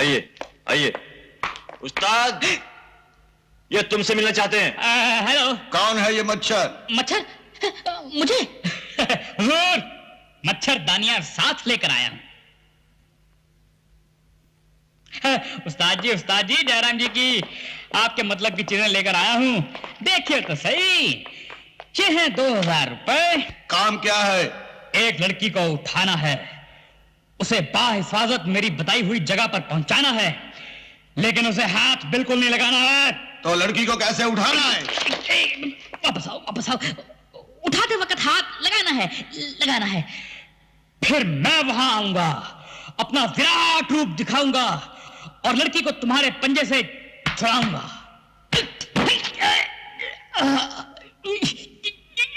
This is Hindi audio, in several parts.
आइए आइए। उस्ताद, ये तुमसे मिलना चाहते हैं। हेलो। कौन है ये मच्छर? मच्छर? मुझे? हुजूर, मच्छरदानियां साथ लेकर आया हूं। उस्ताद जी जयराम जी की आपके मतलब की चीजें लेकर आया हूं। देखिए तो सही, ये है 2000 रुपए। काम क्या है? एक लड़की को उठाना है, उसे बाहिफाजत मेरी बताई हुई जगह पर पहुंचाना है, लेकिन उसे हाथ बिल्कुल नहीं लगाना है। तो लड़की को कैसे उठाना है? वापस आओ। उठाते वक्त हाथ लगाना है। फिर मैं वहां आऊंगा, अपना विराट रूप दिखाऊंगा और लड़की को तुम्हारे पंजे से छुड़ाऊंगा।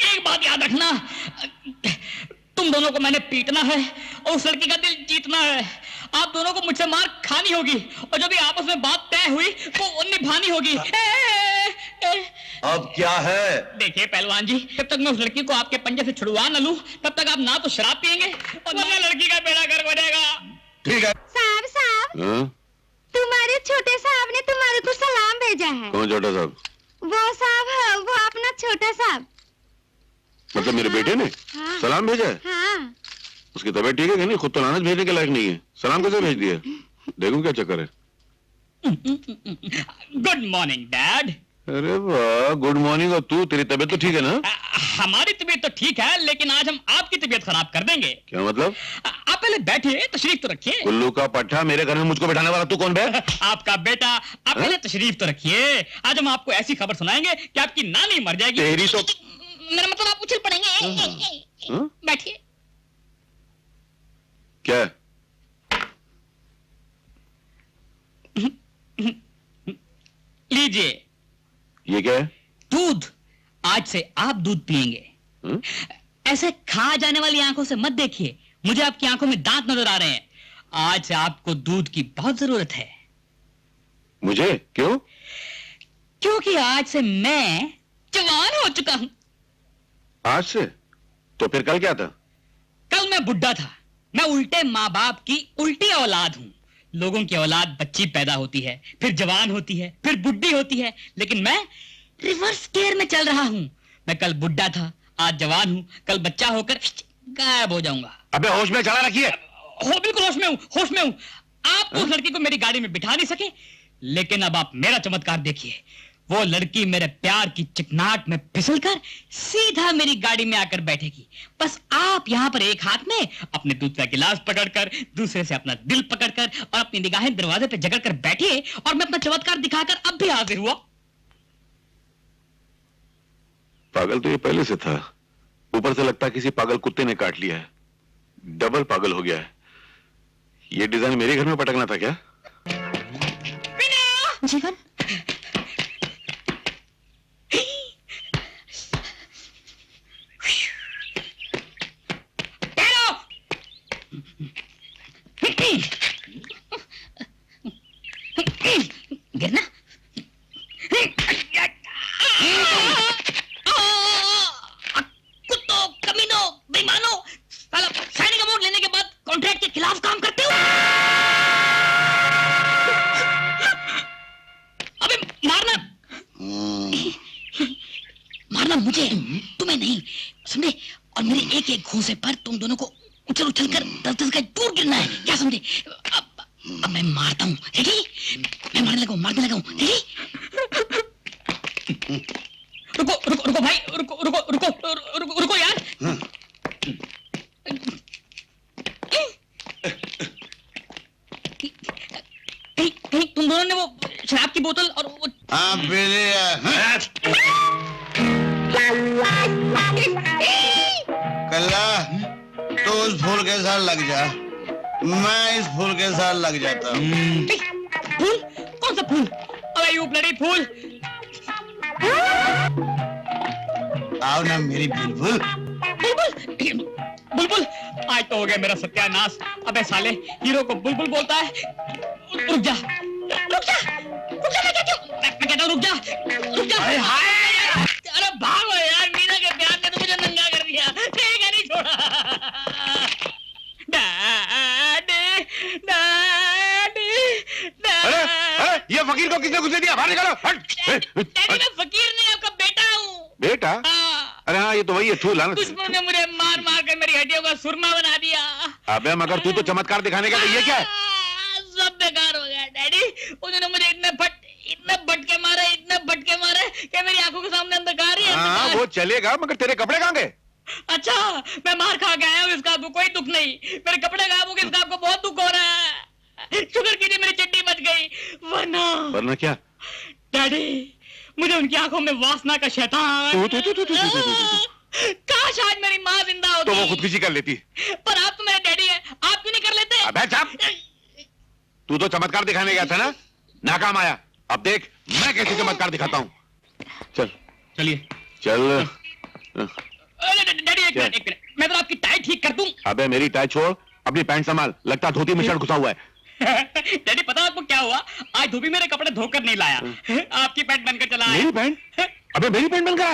एक बात याद रखना, तुम दोनों को मैंने पीटना है और उस लड़की का दिल जीतना है। आप दोनों को मुझसे मार खानी होगी और जो भी आपस में बात तय हुई वो निभानी होगी। अब क्या है? देखिए पहलवान जी, जब तक मैं उस लड़की को आपके पंजे से छुड़वा न लूं, तब तक आप ना तो शराब पिएंगे और ना लड़की का बेड़ा गर्क हो जाएगा। ठीक है। साहब, तुम्हारे छोटे साहब ने तुम्हारे को सलाम भेजा है। कौन छोटा साहब? वो साहब, वो अपना छोटा साहब। मतलब मेरे बेटे ने हाँ। सलाम भेजा है? हाँ। उसकी तबीयत ठीक है कि नहीं? खुद तो लानत भेजने के लायक नहीं है, सलाम कैसे भेज दिया? देखूं क्या चक्कर है। Good morning dad. अरे वाह, गुड मॉर्निंग। और तू, तेरी तबीयत तो ठीक है ना? हमारी तबीयत तो ठीक है, लेकिन आज हम आपकी तबीयत खराब कर देंगे। क्या मतलब? आप पहले बैठिए, तशरीफ तो रखिए। उल्लू का पट्टा, मेरे घर में मुझको बैठाने वाला तू कौन बे? आपका बेटा। आप पहले तशरीफ तो रखिए। आज हम आपको ऐसी खबर सुनाएंगे कि आपकी नानी मर जाएगी। तेरी तो मेरा मतलब आप उछल पड़ेंगे। बैठिए। क्या है? लीजिए। ये क्या है? दूध। आज से आप दूध पिएंगे। ऐसे खा जाने वाली आंखों से मत देखिए, मुझे आपकी आंखों में दांत नजर आ रहे हैं। आज से आपको दूध की बहुत जरूरत है। मुझे? क्यों? क्योंकि आज से मैं जवान हो चुका हूं। आज से? तो फिर कल क्या था? कल मैं बुढ़ा था। मैं उल्टे माँ बाप की उल्टी औलाद हूं। लोगों की औलाद बच्ची पैदा होती है, फिर जवान होती है, फिर बुढ़ी होती है, लेकिन मैं रिवर्स गियर में चल रहा हूं। मैं कल बुढ़ा था, आज जवान हूं, कल बच्चा होकर गायब हो जाऊंगा। अबे होश में चला रखिए। हो, बिल्कुल होश में हूं। आप उस लड़की को मेरी गाड़ी में बिठा नहीं सके, लेकिन अब आप मेरा चमत्कार देखिए। वो लड़की मेरे प्यार की चिकनाहट में फिसलकर सीधा मेरी गाड़ी में आकर बैठेगी। बस आप यहाँ पर एक हाथ में अपने दूध का गिलास पकड़कर, दूसरे से अपना दिल पकड़कर और अपनी निगाहें दरवाजे पे जकड़कर बैठिए और मैं अपना चमत्कार दिखाकर अब भी हाजिर हुआ। पागल तो ये पहले से था, ऊपर से लगता किसी पागल कुत्ते ने काट लिया है। डबल पागल हो गया है। ये डिजाइन मेरे घर में पटकना था क्या? जीवन, गिरना। कुत्तों, कमीनों, बेईमानों, साला सैनिक अवार्ड लेने के बाद कॉन्ट्रैक्ट के खिलाफ काम करते हो। अबे मारना। मारना मुझे, तुम्हें नहीं, समझे? और मेरे एक एक घूंसे पर तुम दोनों को उछल उछल कर 10-10 गज दूर गिरना है, क्या समझे? अब मैं मारता हूँ, रेडी? मैं मारने लगा हूँ, रेडी? रुको भाई, रुको यार। कहीं तुम दोनों ने वो शराब की बोतल और वो... हाँ कल्ला, तो उस फूल के साथ लग जा, मैं इस फूल के साथ लग जाता हूँ। फूल? कौन सा फूल? अरे यू ब्लडी फूल। आओ ना मेरी बुलबुल। बुलबुल, आज तो हो गया मेरा सत्यानाश। अबे साले, हीरो को बुलबुल बोलता है। रुक जा, मैं कहता हूँ रुक जा। अरे भागो यार, मीना के प्यार ने तो मुझे नंगा कर दिया। नहीं छोड़ा। डैडी, ये फकीर को किसने घुसे दिया? बाहर निकालो। हट। डैडी मैं फकीर नहीं, आपका बेटा हूँ। बेटा? हाँ। अरे हाँ, ये तो वही है। थू लानत। दुश्मनों ने मुझे मार मार कर मेरी हड्डियों का सुरमा बना दिया। अबे मगर तू तो चमत्कार दिखाने का, तो ये क्या है? सब बेकार हो गया डैडी। उन्होंने मुझे इतने भटके मारे कि मेरी आंखों के सामने अंधकार ही हाँ अंधकार। वो चलेगा, मगर तेरे कपड़े कहाँ गए? अच्छा, मैं मार खा के आया हूँ, इसका आपको कोई दुख नहीं। मेरे कपड़े गायब हो गए, इसका आपको बहुत दुख हो रहा है। शुक्र कीजिए मेरी चड्डी बच गई, वरना क्या? डैडी मुझे उनकी आंखों में वासना का शैतान। काश आज मेरी माँ जिंदा होती। तो वो खुदकुशी कर लेती। पर आप तो मेरे डैडी हैं, आप क्यों नहीं कर लेते? अबे चुप! तू तो चमत्कार दिखाने गया था ना, नाकाम आया। अब देख मैं कैसे चमत्कार दिखाता हूँ। चल चलिए। चल। डैडी एक मिनट, मैं तो आपकी टाई ठीक कर दूं। अबे मेरी टाई छोड़, अपनी पैंट संभाल, लगता धोती में शर्ट घुसा हुआ है। डैडी पता आपको क्या हुआ? आज धोबी मेरे कपड़े धोकर नहीं लाया, आपकी पैंट बनकर चला आया। मेरी पैंट? अबे मेरी पैंट बन गया।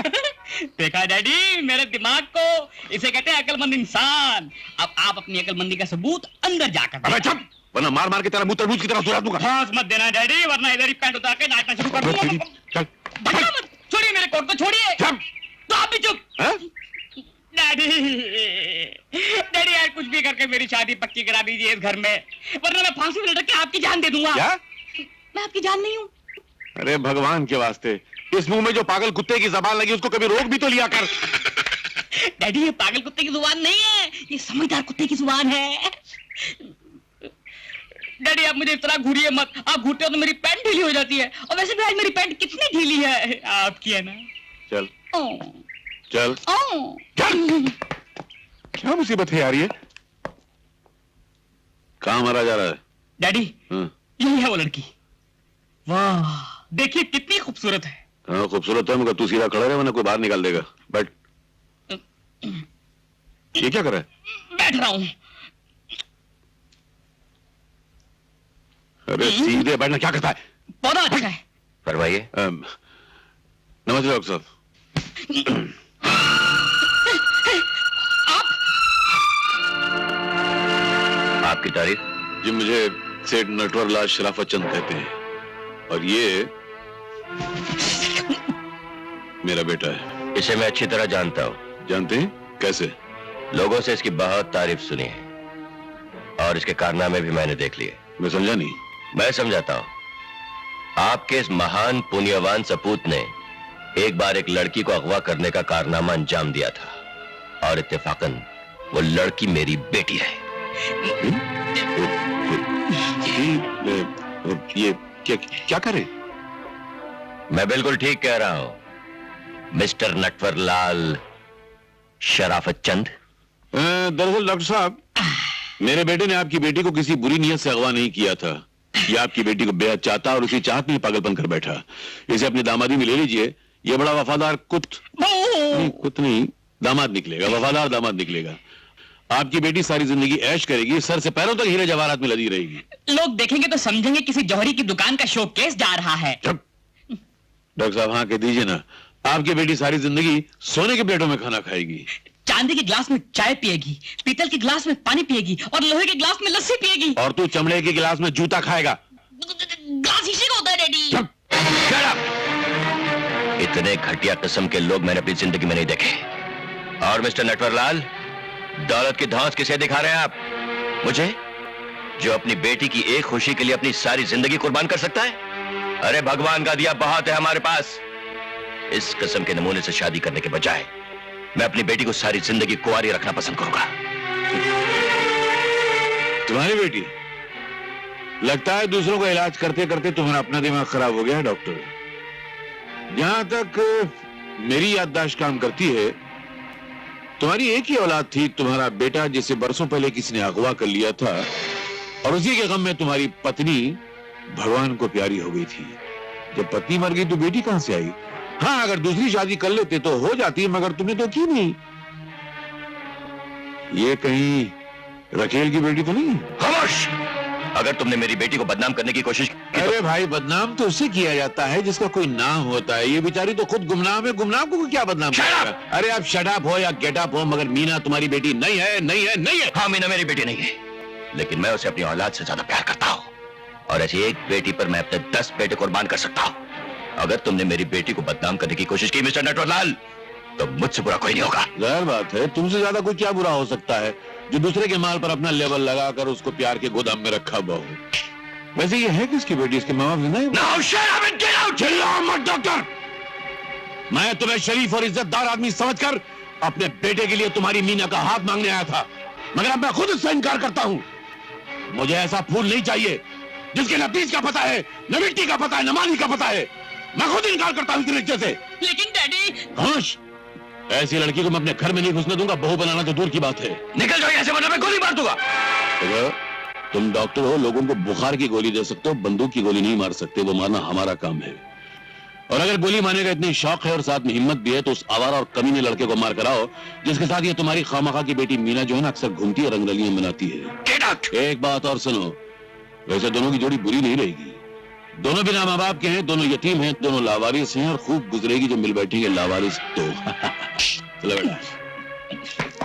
देखा डैडी मेरे दिमाग को, इसे कहते हैं अकलमंद इंसान। अब आप अपनी अकलमंदी का सबूत अंदर जाकर अबे चुप, वरना मार मार के तेरा मुंह तरबूज की तरह सुरा दूंगा। हाँ मत देना डैडी, वरना इधर ही पैंट उतार के नाचना शुरू कर दूंगा। चल भगा मत, छोड़िए मेरे कोट को, छोड़िए। चुप। तो आप भी चुप। हाँ? डैडी यार कुछ भी करके मेरी शादी पक्की करा दीजिए इस घर में, वरना मैं फांसी में लटक के आपकी जान दे दूंगा। क्या? मैं आपकी जान नहीं हूँ। अरे भगवान के वास्ते, इस मुंह में जो पागल कुत्ते की जबान लगी उसको कभी रोक भी तो लिया कर। डैडी ये पागल कुत्ते की जुबान नहीं है, ये समझदार कुत्ते की जुबान है। डैडी आप मुझे इस तरह घूरिए मत, आप घूरते हो तो मेरी पैंट ढीली हो जाती है, और वैसे भी आज मेरी पैंट कितनी ढीली है, आपकी है ना। चल ओ, चल ओ। चल। क्या मुसीबत है यार ये? कहाँ मारा जा रहा है? डैडी हाँ। यही है वो लड़की। वाह देखिए कितनी खूबसूरत है। हाँ खूबसूरत है, मगर तू सीधा खड़ा रहे वरना कोई बाहर निकाल देगा। बैठ। ये क्या कर रहा है? बैठ रहा हूँ। अरे सीधे बैठना, क्या करता है? पौधा अच्छा है। फरमाइए। नमस्ते डॉक्टर साहब। आपकी तारीफ? जी मुझे सेठ नटवरलाल शराफत चंद कहते हैं, और ये मेरा बेटा है। इसे मैं अच्छी तरह जानता हूँ। जानते हैं? कैसे? लोगों से इसकी बहुत तारीफ सुनी है, और इसके कारनामे भी मैंने देख लिए। मैं समझा नहीं। मैं समझाता हूँ। आपके इस महान पुण्यवान सपूत ने एक बार एक लड़की को अगवा करने का कारनामा अंजाम दिया था, और इत्तेफाकन वो लड़की मेरी बेटी है। ये क्या करे? मैं बिल्कुल ठीक कह रहा हूं मिस्टर नटवरलाल शराफत चंद। दरअसल डॉक्टर साहब, मेरे बेटे ने आपकी बेटी को किसी बुरी नीयत से अगवा नहीं किया था। ये आपकी बेटी को बेहद चाहता और उसी चाहत में पागलपन कर बैठा। इसे अपनी दामादी में ले लीजिए, ये बड़ा वफादार कुत नहीं दामाद निकलेगा, वफादार दामाद निकलेगा। आपकी बेटी सारी जिंदगी ऐश करेगी, सर से पैरों तक हीरे जवाहरात में लदी रहेगी। लोग देखेंगे तो समझेंगे किसी जौहरी की दुकान का शोकेस जा रहा है। डॉक्टर साहब हाँ कह दीजिए ना, आपकी बेटी सारी जिंदगी सोने के प्लेटों में खाना खाएगी, चांदी के गिलास में चाय पिएगी, पीतल के गिलास में पानी पिएगी, और लोहे के गिलास में लस्सी पिएगी। और तू चमड़े के गिलास में जूता खाएगा। गिलास शीशे का होता है डैडी। इतने घटिया किस्म के लोग मैंने अपनी जिंदगी में नहीं देखे। और मिस्टर नटवरलाल, दौलत की धौंस किसे दिखा रहे हैं आप? मुझे, जो अपनी बेटी की एक खुशी के लिए अपनी सारी जिंदगी कुर्बान कर सकता है? अरे भगवान का दिया बहुत है हमारे पास। इस किस्म के नमूने से शादी करने के बजाय मैं अपनी बेटी को सारी जिंदगी कुंवारी रखना पसंद करूंगा। तुम्हारी बेटी? लगता है दूसरों का इलाज करते करते तुम्हारा अपना दिमाग खराब हो गया है डॉक्टर। जहां तक मेरी याददाश्त काम करती है, तुम्हारी एक ही औलाद थी, तुम्हारा बेटा, जिसे बरसों पहले किसी ने अगवा कर लिया था, और उसी के गम में तुम्हारी पत्नी भगवान को प्यारी हो गई थी। जब पत्नी मर गई तो बेटी कहां से आई? हाँ अगर दूसरी शादी कर लेते तो हो जाती, मगर तुमने तो की नहीं। ये कहीं रखेल की बेटी तो नहीं? खामोश! अगर तुमने मेरी बेटी को बदनाम करने की कोशिश की अरे भाई, बदनाम तो उससे किया जाता है जिसका कोई नाम होता है। ये बेचारी तो खुद गुमनाम है, गुमनाम को क्या बदनाम करेगा? अरे आप शट अप हो या गेट अप हो, मगर मीना तुम्हारी बेटी नहीं है, नहीं है, नहीं है। हाँ मीना मेरी बेटी नहीं है, लेकिन मैं उसे अपनी औलाद से ज्यादा प्यार करता हूँ, और ऐसी एक बेटी पर मैं अपने 10 बेटे कुर्बान कर सकता हूं। अगर तुमने मेरी बेटी को बदनाम करने की कोशिश की मिस्टर नटवरलाल, तो मुझसे बुरा कोई नहीं होगा। जाहिर बात है, तुमसे ज्यादा कोई क्या बुरा हो सकता है जो दूसरे के माल पर अपना लेबल लगाकर उसको प्यार के गोदाम में रखा हुआ हो। वैसे ये है किसकी बेटी? इसके माँ बाप नहीं? Now shut up and get out! चिल्लाओ मत डॉक्टर। मैं तुम्हें शरीफ और इज्जतदार आदमी समझकर अपने बेटे के लिए तुम्हारी मीना का हाथ मांगने आया था, मगर अब मैं खुद इससे इनकार करता हूं। मुझे ऐसा फूल नहीं चाहिए जिसके न बीज का पता है, न मिट्टी का पता है, न माली का पता है। मैं खुद इनकार करता हूं इस रिश्ते से। लेकिन डैडी, खामोश। ऐसी लड़की को मैं अपने घर में नहीं घुसने दूंगा, बहू बनाना तो दूर की बात है। निकल जाओ यहाँ से वरना मैं गोली मार दूंगा। देखो, तुम डॉक्टर हो, लोगों को बुखार की गोली दे सकते हो, बंदूक की गोली नहीं मार सकते। वो मारना हमारा काम है। और अगर गोली मारने का इतनी शौक है और साथ में हिम्मत भी है, तो उस आवारा और कमीने लड़के को मार कराओ जिसके साथ ये तुम्हारी खामखा की बेटी मीना जो है ना अक्सर घूमती है, रंगरलियां बनाती है। Get out! एक बात और सुनो, वैसे दोनों की जोड़ी बुरी नहीं रहेगी। दोनों बिना माँ बाप के हैं, दोनों यतीम हैं, दोनों लावारिस हैं, और खूब गुजरेगी जो मिल बैठेंगे लावारिस तो। चलो बेटा।